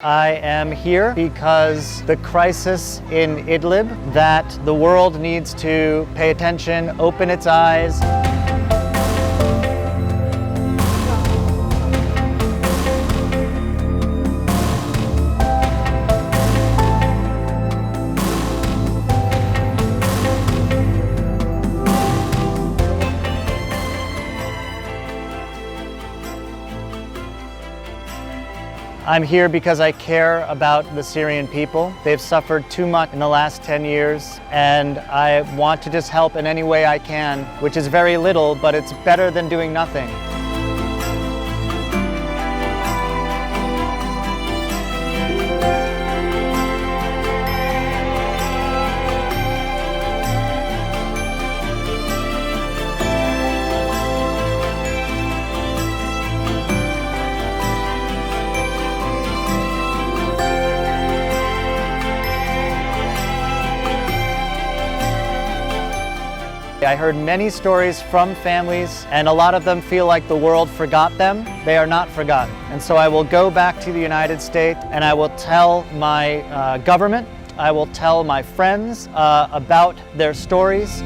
I am here because the crisis in Idlib, that the world needs to pay attention, open its eyes. I'm here because I care about the Syrian people. They've suffered too much in the last 10 years, and I want to just help in any way I can, which is very little, but it's better than doing nothing. I heard many stories from families, and a lot of them feel like the world forgot them. They are not forgotten. And so I will go back to the United States and I will tell my government, I will tell my friends about their stories.